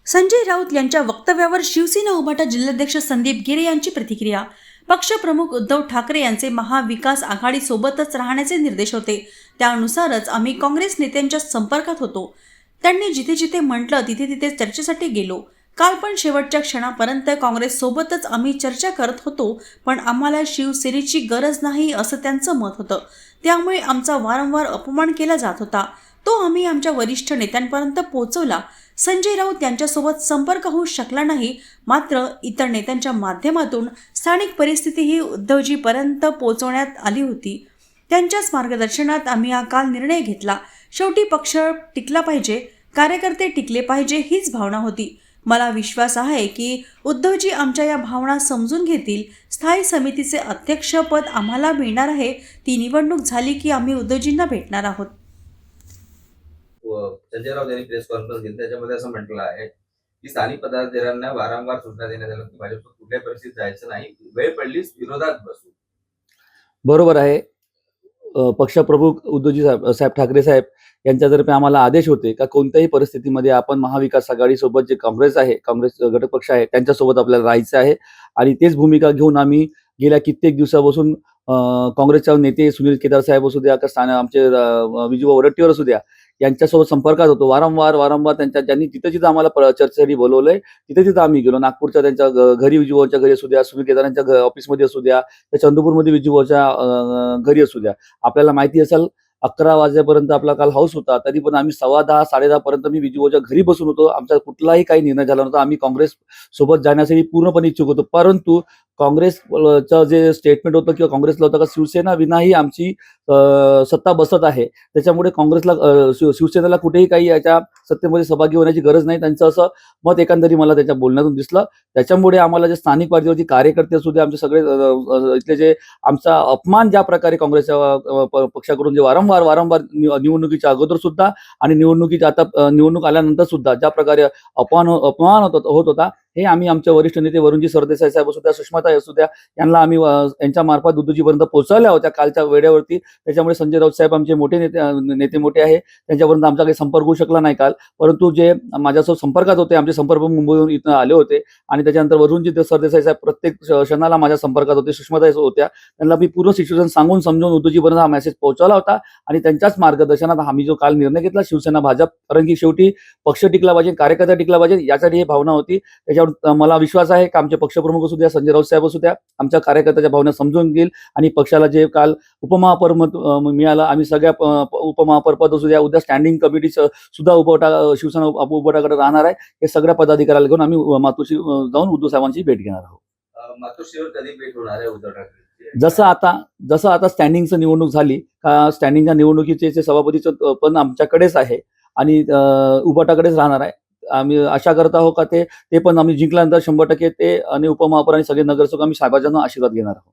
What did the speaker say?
संजय राऊत यांच्या वक्तव्यावर शिवसेना उभाटा जिल्हाध्यक्ष संदीप गिरे यांची प्रतिक्रिया. पक्षप्रमुख उद्धव ठाकरे यांचे महाविकास आघाडी सोबतच राहण्याचे निर्देश होते. त्यानुसारच आम्ही काँग्रेस नेत्यांच्या संपर्कात होतो. त्यांनी जिथे जिथे म्हटलं तिथे तिथे चर्चेसाठी गेलो. काल पण शेवटच्या क्षणापर्यंत काँग्रेस सोबतच आम्ही चर्चा करत होतो, पण आम्हाला शिवसेनेची गरज नाही असं त्यांचं मत होतं. त्यामुळे आमचा वारंवार अपमान केला जात होता. तो आम्ही आमच्या वरिष्ठ नेत्यांपर्यंत पोहोचवला. संजय राऊत यांच्यासोबत संपर्क होऊ शकला नाही, मात्र इतर नेत्यांच्या माध्यमातून स्थानिक परिस्थिती ही उद्धवजीपर्यंत पोहोचवण्यात आली होती. त्यांच्याच मार्गदर्शनात आम्ही हा काल निर्णय घेतला. शेवटी पक्ष टिकला पाहिजे, कार्यकर्ते टिकले पाहिजे हीच भावना होती. मला विश्वास आहे की उद्धवजी आमच्या या भावना समजून घेतील. स्थायी समितीचे अध्यक्षपद आम्हाला मिळणार आहे. ती निवडणूक झाली की आम्ही उद्धवजींना भेटणार आहोत. संजय राऊत यांनी प्रेस कॉन्फरन्स घेतली. त्याच्यामध्ये असं म्हटलं आहे की स्थानिक पदाधिकाऱ्यांना वारंवार सूचना देण्यात आल्या की भाजपला कुठल्या परिस्थितीत जायचं नाही, वेळ पडलीच विरोधात बसू. बरोबर आहे. पक्षप्रमुख उद्धवजी साहेब ठाकरे साहेब यांच्यातर्फे आम्हाला आदेश होते का कोणत्याही परिस्थितीमध्ये आपण महाविकास आघाडीसोबत जे काँग्रेस आहे, काँग्रेस घटक पक्ष आहे, त्यांच्यासोबत आपल्याला राहायचं आहे. आणि तेच भूमिका घेऊन आम्ही गेल्या कित्येक दिवसापासून काँग्रेसचे नेते सुनील केदार साहेब असू द्या, आमचे विजूभाऊ वडेट्टीवार असू द्या, यांच्यासोबत संपर्कात होतो. वारंवार ज्यांनी जिथं आम्हाला चर्चेसाठी बोलवलंय तिथे आम्ही गेलो. नागपूरच्या त्यांच्या घरी विजूभाऊच्या घरी असू द्या, सुनील केदारांच्या ऑफिसमध्ये असू द्या, त्या चंद्रपूरमध्ये विजूभाऊच्या घरी असू द्या. आपल्याला माहिती असेल 11 वाजेपर्यंत आपला काल हाऊस होता, तरी पण आम्ही 10:15 10:30 पर्यंत मी विजूभाऊच्या घरी बसून होतो. आमचा कुठलाही काही निर्णय झाला नव्हता. आम्ही काँग्रेस सोबत जाण्यासाठी पूर्णपणे इच्छुक होतो. परंतु काँग्रेसचं जे स्टेटमेंट होतं किंवा काँग्रेसला होतं का शिवसेना विनाही आमची सत्ता बसत आहे, त्याच्यामुळे काँग्रेसला शिवसेनेला कुठेही काही याच्या सत्तेमध्ये सहभागी होण्याची गरज नाही, त्यांचं असं मत एकंदरी मला त्याच्या बोलण्यातून दिसलं. त्याच्यामुळे आम्हाला जे स्थानिक पातळीवरती कार्यकर्ते असू दे, आमचे सगळे इथले जे आमचा अपमान ज्या प्रकारे काँग्रेसच्या पक्षाकडून जे वारंवार निवडणुकीच्या अगोदर सुद्धा आणि निवडणुकीच्या आता निवडणूक आल्यानंतर सुद्धा ज्या प्रकारे अपमान होत होता, हे आम्ही आमच्या वरिष्ठ नेते वरुणजी सरदेसाई साहेब असू द्या, सुषमाताई असू द्या, यांना आम्ही यांच्या मार्फत उद्धवजीपर्यंत पोहोचवल्या होत्या कालच्या वेळेवरती. त्याच्यामुळे संजय राऊत साहेब आमचे मोठे नेते मोठे आहे, त्यांच्यापर्यंत आमचा काही संपर्क होऊ शकला नाही काल. परंतु जे माझ्यासोबत संपर्कात होते, आमचे संपर्क मुंबईहून इथं आले होते आणि त्याच्यानंतर वरुणजी सरदेसाई साहेब प्रत्येक क्षणाला माझ्या संपर्कात होते. सुषमाताई होत्या, त्यांना मी पूर्ण सिच्युएशन सांगून समजून उद्धवजीपर्यंत हा मेसेज पोहोचवला होता. आणि त्यांच्याच मार्गदर्शनात आम्ही जो काल निर्णय घेतला शिवसेना भाजप, कारण की शेवटी पक्ष टिकला पाहिजे, कार्यकर्ता टिकला पाहिजे, यासाठी ही भावना होती. त्याच्यावर मला विश्वास आहे की आमचे पक्षप्रमुख असू द्या, संजय राऊत साहेब असू द्या, आमच्या कार्यकर्त्याच्या भावना समजून घेईल. आणि पक्षाला जे काल उपमहापद मिळालं, आम्ही सगळ्या उपमहापद असू द्या, उद्या स्टँडिंग कमिटी सुद्धा शिवसेना उपोटाकडे राहणार आहे. हे सगळ्या पदाधिकाऱ्याला घेऊन आम्ही मातोश्री जाऊन उद्धव साहेबांची भेट घेणार आहोत. मातोश्रीवर कधी भेट होणार आहे उद्धव ठाकरे? जसं आता स्टँडिंगचं निवडणूक झाली का, स्टँडिंगच्या निवडणुकीचे सभापतीचं पण आमच्याकडेच आहे आणि उपोटाकडेच राहणार आहे. आम्ही आशा करत आहोत का ते पण आम्ही जिंकल्यानंतर 100% ते आणि उपमहापौर आणि सगळे नगरसेवक आम्ही साहेबांना आशीर्वाद घेणार आहोत.